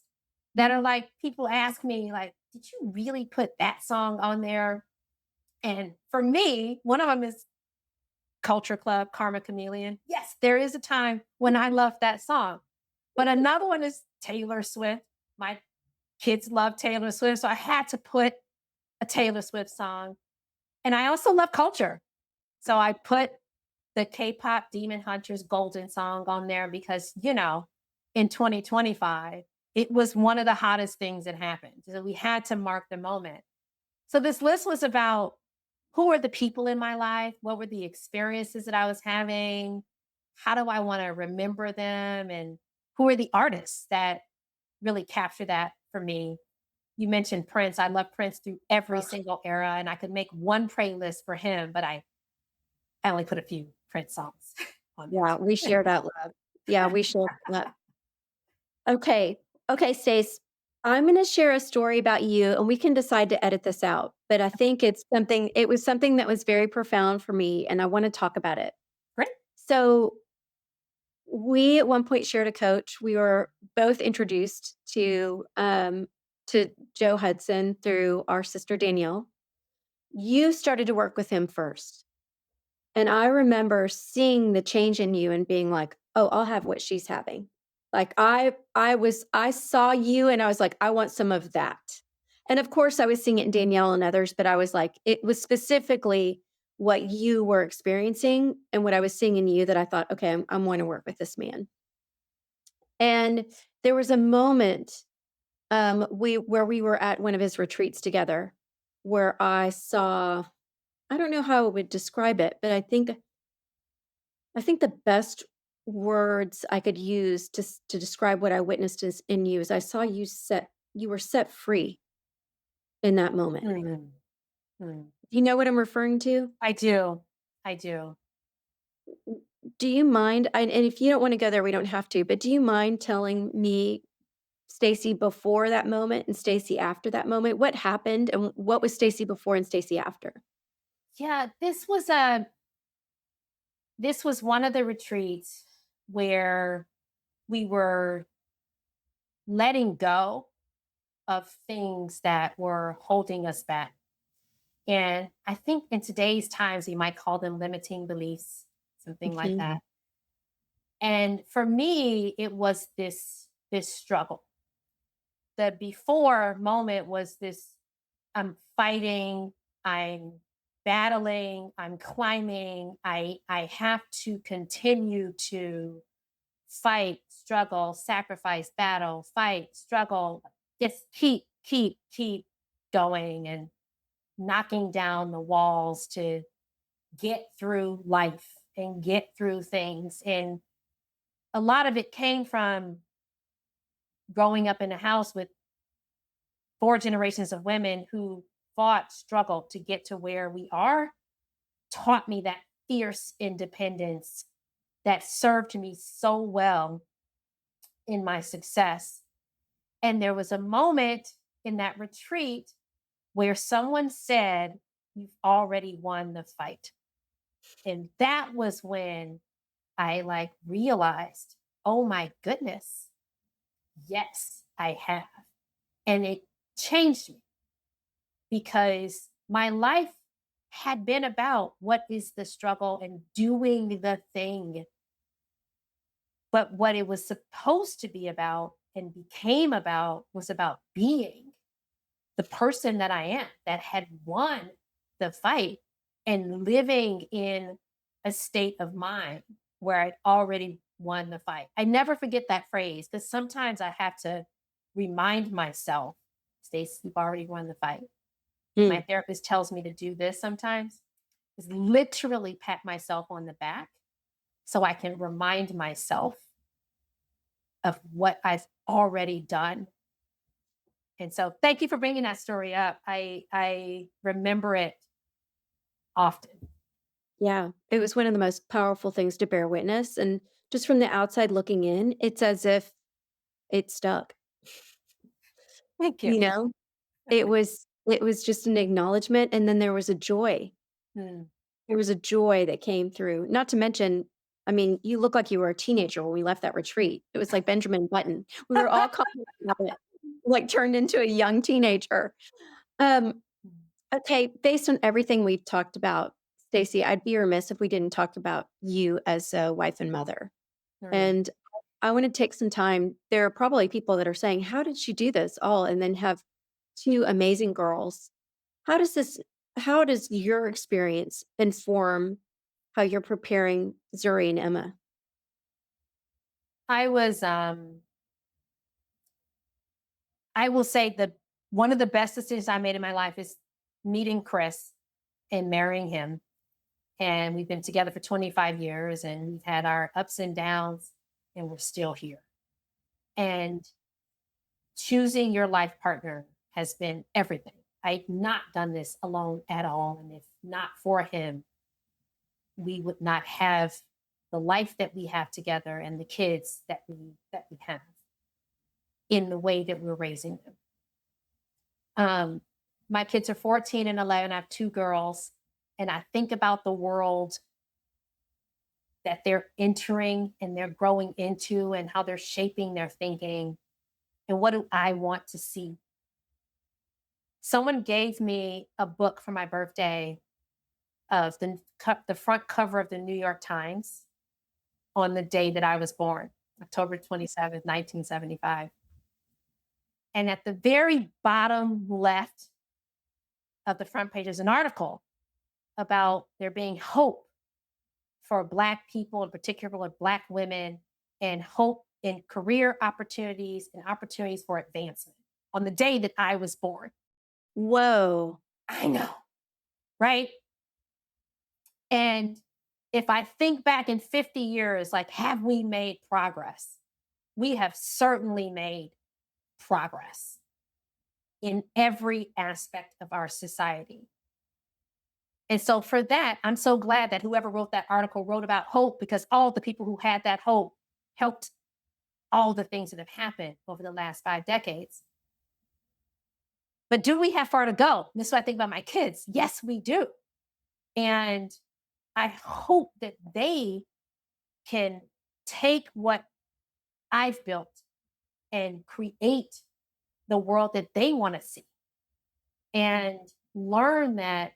that are like people ask me, like, did you really put that song on there? And for me, one of them is Culture Club, Karma Chameleon. Yes, there is a time when I love that song. But another one is Taylor Swift. My kids love Taylor Swift, so I had to put a Taylor Swift song. And I also love culture. So I put the K-pop Demon Hunters Golden song on there because, in 2025, it was one of the hottest things that happened. So we had to mark the moment. So this list was about who were the people in my life? What were the experiences that I was having? How do I want to remember them? And who are the artists that really capture that for me? You mentioned Prince. I love Prince through every single era, and I could make one playlist for him, but I only put a few Prince songs on Yeah, we there. share that love. Yeah, we share that. Okay. Okay, Stace. I'm going to share a story about you and we can decide to edit this out. But I think it was something that was very profound for me and I want to talk about it. Great. So, we at one point shared a coach. We were both introduced to Joe Hudson through our sister Danielle. You started to work with him first. And I remember seeing the change in you and being like, "Oh, I'll have what she's having." Like I saw you and I was like, "I want some of that." And of course, I was seeing it in Danielle and others, but I was like, it was specifically what you were experiencing and what I was seeing in you that I thought, okay, I want to work with this man. And there was a moment where we were at one of his retreats together where I saw, I don't know how I would describe it, but I think the best words I could use to describe what I witnessed is in you is I saw you were set free in that moment. Mm, mm. Do you know what I'm referring to? I do. I do. Do you mind? And if you don't want to go there, we don't have to. But do you mind telling me, Stacy, before that moment and Stacy after that moment, what happened and what was Stacy before and Stacy after? Yeah, this was one of the retreats where we were letting go of things that were holding us back. And I think in today's times, we might call them limiting beliefs, something like Mhm. that. And for me, it was this struggle. The before moment was this: I'm fighting, I'm battling, I'm climbing. I have to continue to fight, struggle, sacrifice, battle, fight, struggle, just keep going and knocking down the walls to get through life and get through things. And a lot of it came from growing up in a house with four generations of women who fought, struggled to get to where we are, taught me that fierce independence that served me so well in my success. And there was a moment in that retreat where someone said, "You've already won the fight." And that was when I like realized, oh my goodness, yes, I have. And it changed me because my life had been about what is the struggle and doing the thing. But what it was supposed to be about and became about was about being the person that I am, that had won the fight and living in a state of mind where I'd already won the fight. I never forget that phrase because sometimes I have to remind myself, Stacey, you've already won the fight. My Mm. therapist tells me to do this sometimes, is literally pat myself on the back so I can remind myself of what I've already done. And so thank you for bringing that story up. I remember it often. Yeah, it was one of the most powerful things to bear witness. And just from the outside looking in, it's as if it stuck. Thank you. You know, it was just an acknowledgement, and then there was a joy. Mm. There was a joy that came through. Not to mention, I mean, you look like you were a teenager when we left that retreat. It was like Benjamin Button. We were all commenting on it, like turned into a young teenager. Um, okay, based on everything we've talked about, Stacey, I'd be remiss if we didn't talk about you as a wife and mother. Mm. And I want to take some time. There are probably people that are saying, "How did she do this all?" And then have two amazing girls. How does this how does your experience inform how you're preparing Zuri and Emma? I was I will say that one of the best decisions I made in my life is meeting Chris and marrying him. And we've been together for 25 years and we've had our ups and downs and we're still here. And choosing your life partner has been everything. I've not done this alone at all. And if not for him, we would not have the life that we have together and the kids that we have in the way that we're raising them. Um, my kids are 14 and 11. I have two girls, and I think about the world that they're entering and they're growing into and how they're shaping their thinking. And what do I want to see? Someone gave me a book for my birthday of the front cover of the New York Times on the day that I was born, October 27th, 1975. And at the very bottom left of the front page is an article about there being hope for Black people, in particular Black women, and hope in career opportunities and opportunities for advancement on the day that I was born. Whoa. I know, right? And if I think back in 50 years, like, have we made progress? We have certainly made progress in every aspect of our society. And so, for that, I'm so glad that whoever wrote that article wrote about hope because all the people who had that hope helped all the things that have happened over the last 5 decades. But do we have far to go? And this is what I think about my kids. Yes, we do. And I hope that they can take what I've built and create the world that they want to see and learn that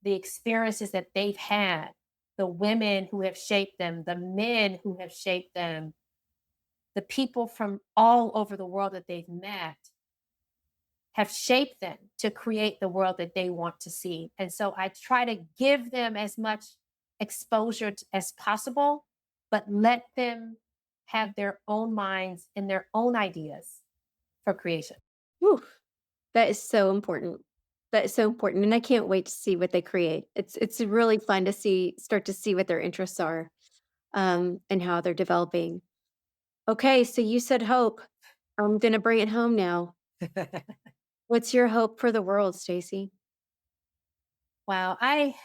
the experiences that they've had, the women who have shaped them, the men who have shaped them, the people from all over the world that they've met have shaped them to create the world that they want to see. And so I try to give them as much exposure as possible, but let them have their own minds and their own ideas for creation. Whew. That is so important. That is so important, and I can't wait to see what they create. It's really fun to start to see what their interests are, and how they're developing. Okay, so you said hope. I'm gonna bring it home now. What's your hope for the world, Stacy? Wow, I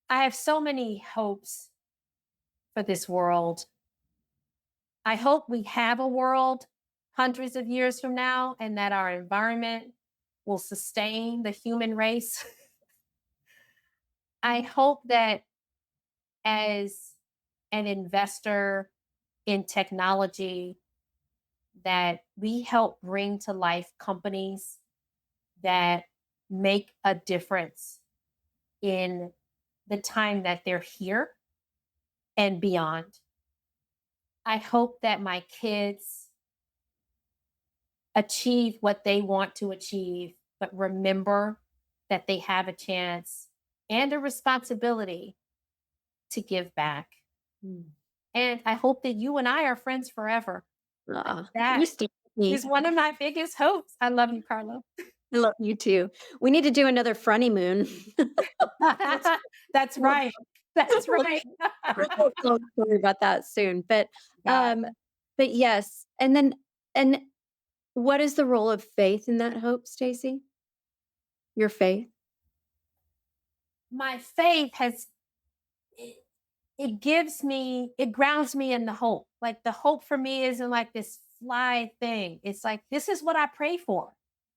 have so many hopes for this world. I hope we have a world hundreds of years from now and that our environment will sustain the human race. I hope that as an investor in technology that we help bring to life companies that make a difference in the time that they're here and beyond. I hope that my kids achieve what they want to achieve, but remember that they have a chance and a responsibility to give back. Mm. And I hope that you and I are friends forever. You That stay with me. is one of my biggest hopes. I love you, Carlo. I love you too. We need to do another Fronty Moon. Let's That's we'll right. That's we'll right. we'll tell a story about that soon, God. um, but yes, and what is the role of faith in that hope, Stacy? Your faith? My faith has it, it gives me, it grounds me in the hope. Like the hope for me isn't like this fly thing. It's like this is what I pray for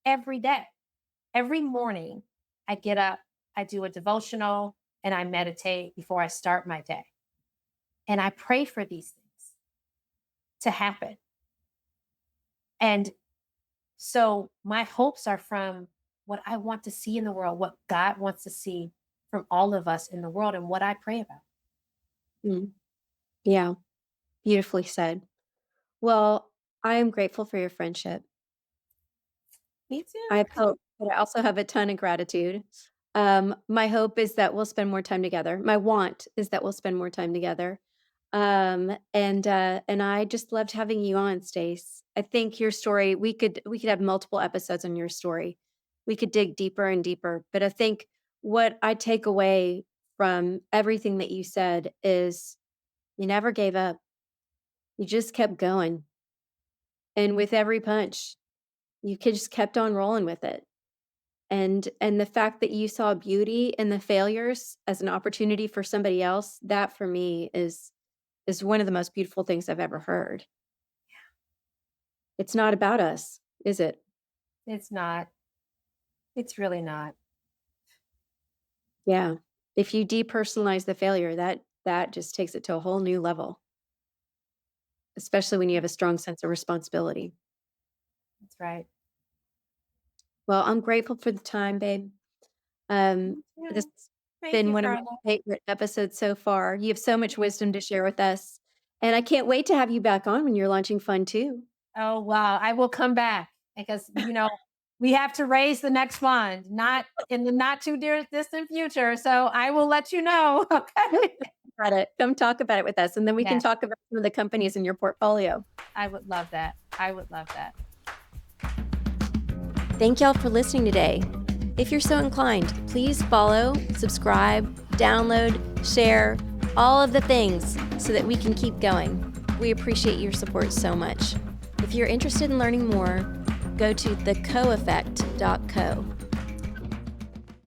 every day. Every morning I get up, I do a devotional, and I meditate before I start my day. And I pray for these things to happen. And so my hopes are from what I want to see in the world, what God wants to see from all of us in the world, and what I pray about. Mm, yeah, beautifully said. Well, I am grateful for your friendship. Me I too. have hope, but I also have a ton of gratitude. My hope is that we'll spend more time together. My want is that we'll spend more time together. And I just loved having you on, Stace. I think your story, we could have multiple episodes on your story. We could dig deeper and deeper. But I think what I take away from everything that you said is you never gave up. You just kept going. And with every punch, just kept on rolling with it. And the fact that you saw beauty in the failures as an opportunity for somebody else, that for me is one of the most beautiful things I've ever heard. It's not about us, is it? It's not. It's really not. Yeah. If you depersonalize the failure, that just takes it to a whole new level, especially when you have a strong sense of responsibility. That's right. Well, I'm grateful for the time, babe. Um, Yeah. this has Thank been you, one of my Carla. favorite episodes so far. You have so much wisdom to share with us, and I can't wait to have you back on when you're launching Fun too. Oh, wow. I will come back because, We have to raise the next fund, not in the not too dear distant future. So I will let you know. Okay. Got it. Come talk about it with us, and then we can Yes, talk about some of the companies in your portfolio. I would love that. I would love that. Thank y'all for listening today. If you're so inclined, please follow, subscribe, download, share, all of the things so that we can keep going. We appreciate your support so much. If you're interested in learning more, go to thecoeffect.co.